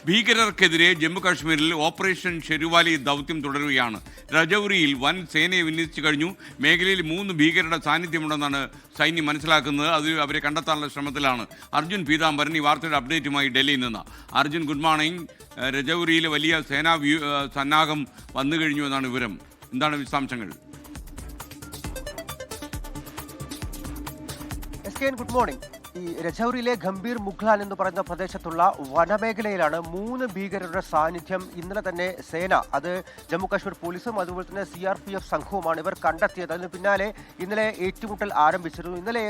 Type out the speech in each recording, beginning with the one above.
ഭീകരർക്കെതിരെ ജമ്മുകാശ്മീരിൽ ഓപ്പറേഷൻ ഷെരുവാലി ദൗത്യം തുടരുകയാണ്. രജൌരിയിൽ വൻ സേനയെ വിന്യസിച്ചു കഴിഞ്ഞു. മേഖലയിൽ 3 ഭീകരരുടെ സാന്നിധ്യമുണ്ടെന്നാണ് സൈന്യം മനസ്സിലാക്കുന്നത്. അത് അവരെ കണ്ടെത്താനുള്ള ശ്രമത്തിലാണ്. അർജുൻ പീതാംബരൻ ഈ വാർത്തയുടെ അപ്ഡേറ്റുമായി ഡൽഹിയിൽ നിന്ന്. Arjun, good morning. രജൌരിയിൽ വലിയ സേനാ സന്നാഹം വന്നു കഴിഞ്ഞു എന്നാണ് വിവരം. എന്താണ് വിശദാംശങ്ങൾ? Good morning. ഈ രജൌരിയിലെ ഗംഭീർ മുഖ്ലാൻ എന്ന് പറയുന്ന പ്രദേശത്തുള്ള വനമേഖലയിലാണ് 3 ഭീകരരുടെ സാന്നിധ്യം ഇന്നലെ തന്നെ സേന, അത് ജമ്മു കാശ്മീർ പോലീസും അതുപോലെ തന്നെ CRPF സംഘവുമാണ് ഇവർ കണ്ടെത്തിയത്. അതിന് പിന്നാലെ ഇന്നലെ ഏറ്റുമുട്ടൽ ആരംഭിച്ചിരുന്നു. ഇന്നലെ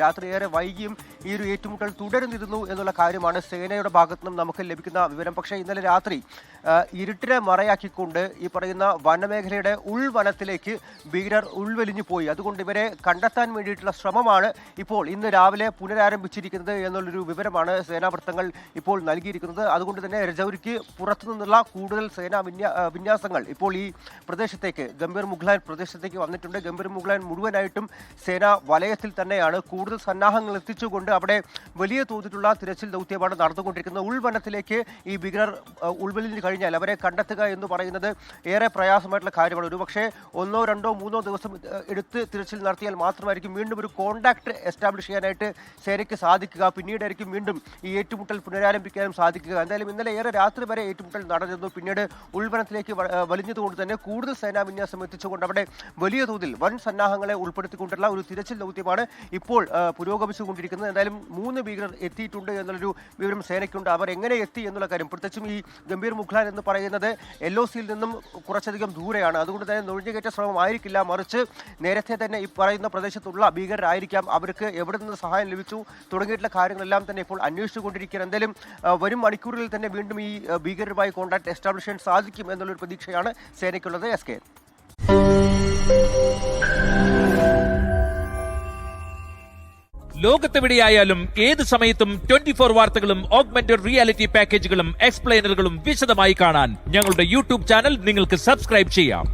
രാത്രി ഏറെ വൈകിയും ഈ ഒരു ഏറ്റുമുട്ടൽ തുടരുന്നിരുന്നു എന്നുള്ള കാര്യമാണ് സേനയുടെ ഭാഗത്തു നിന്നും നമുക്ക് ലഭിക്കുന്ന വിവരം. പക്ഷേ ഇന്നലെ രാത്രി ഇരുട്ടിനെ മറയാക്കിക്കൊണ്ട് ഈ പറയുന്ന വനമേഖലയുടെ ഉൾവനത്തിലേക്ക് ഭീകരർ ഉൾവലിഞ്ഞു പോയി. അതുകൊണ്ട് ഇവരെ കണ്ടെത്താൻ വേണ്ടിയിട്ടുള്ള ശ്രമമാണ് ഇപ്പോൾ ഇന്ന് രാവിലെ പുനരാരംഭിച്ചിരിക്കുന്നത് എന്നുള്ളൊരു വിവരമാണ് സേനാ വൃത്തങ്ങൾ ഇപ്പോൾ നൽകിയിരിക്കുന്നത്. അതുകൊണ്ട് തന്നെ രജൌരിക്ക് പുറത്തു നിന്നുള്ള കൂടുതൽ സേനാ വിന്യാസങ്ങൾ ഇപ്പോൾ ഈ പ്രദേശത്തേക്ക്, ഗംഭീർ മുഖ്ലാൻ പ്രദേശത്തേക്ക് വന്നിട്ടുണ്ട്. ഗംഭീർ മുഖ്ലാൻ മുഴുവനായിട്ടും സേനാ വലയത്തിൽ തന്നെയാണ്. കൂടുതൽ സന്നാഹങ്ങൾ എത്തിച്ചുകൊണ്ട് അവിടെ വലിയ തോതിലുള്ള തിരച്ചിൽ ദൗത്യമാണ് നടന്നുകൊണ്ടിരിക്കുന്നത്. ഉൾവനത്തിലേക്ക് ഈ ഭീകരർ ഉൾവലിഞ്ഞു കഴിഞ്ഞാൽ അവരെ കണ്ടെത്തുക എന്ന് പറയുന്നത് ഏറെ പ്രയാസമായിട്ടുള്ള കാര്യമാണ്. ഒരു പക്ഷേ 1, 2, 3 ദിവസം എടുത്ത് തിരച്ചിൽ നടത്തിയാൽ മാത്രമായിരിക്കും വീണ്ടും ഒരു കോണ്ടാക്ട് എസ്റ്റാബ്ലിഷ് ചെയ്യാനായിട്ട് സേനയ്ക്ക് സാധിക്കുക. പിന്നീടായിരിക്കും വീണ്ടും ഈ ഏറ്റുമുട്ടൽ പുനരാരംഭിക്കാനും സാധിക്കുക. എന്തായാലും ഇന്നലെ ഏറെ രാത്രി വരെ ഏറ്റുമുട്ടൽ നടന്നിരുന്നു. പിന്നീട് ഉൾവനത്തിലേക്ക് വലിഞ്ഞതുകൊണ്ട് തന്നെ കൂടുതൽ സേനാ വിന്യാസം എത്തിച്ചുകൊണ്ട് അവിടെ വലിയ തോതിൽ വൻ സന്നാഹങ്ങളെ ഉൾപ്പെടുത്തിക്കൊണ്ടുള്ള ഒരു തിരച്ചിൽ ദൗത്യമാണ് ഇപ്പോൾ പുരോഗമിച്ചുകൊണ്ടിരിക്കുന്നത്. എന്തായാലും 3 ഭീകരർ എത്തിയിട്ടുണ്ട് എന്നുള്ളൊരു വിവരം സേനയ്ക്കുണ്ട്. അവർ എങ്ങനെ എത്തി എന്നുള്ള കാര്യം, പ്രത്യേകിച്ചും ഈ ഗംഭീർ മുഖ്ലാൻ എന്ന് പറയുന്നത് LOCയിൽ നിന്നും കുറച്ചധികം ദൂരെയാണ്. അതുകൊണ്ട് തന്നെ നുഴഞ്ഞുകയറ്റ ശ്രമം ആയിരിക്കില്ല, മറിച്ച് നേരത്തെ തന്നെ ഈ പറയുന്ന പ്രദേശത്തുള്ള ഭീകരരായിരിക്കാം. അവർക്ക് എവിടെ നിന്ന് സഹായം ലഭിച്ചു തുടങ്ങിയിട്ടുള്ള കാര്യങ്ങളെല്ലാം തന്നെ ഇപ്പോൾ അന്വേഷിച്ചുകൊണ്ടിരിക്കുകയാണ്. എന്തായാലും വരും മണിക്കൂറിൽ തന്നെ വീണ്ടും ഈ ഭീകരരുമായി കോൺടാക്ട് എസ്റ്റാബ്ലിഷ് ചെയ്യാൻ സാധിക്കും എന്നുള്ളൊരു പ്രതീക്ഷയാണ് സേനയ്ക്കുള്ളത്. SK. ലോകത്തെവിടെയായാലും ഏത് സമയത്തും 24 വാർത്തകളും ഓഗ്മെന്റഡ് റിയാലിറ്റി പാക്കേജുകളും എക്സ്പ്ലെയിനറുകളും വിശദമായി കാണാൻ ഞങ്ങളുടെ YouTube ചാനൽ നിങ്ങൾക്ക് സബ്സ്ക്രൈബ് ചെയ്യാം.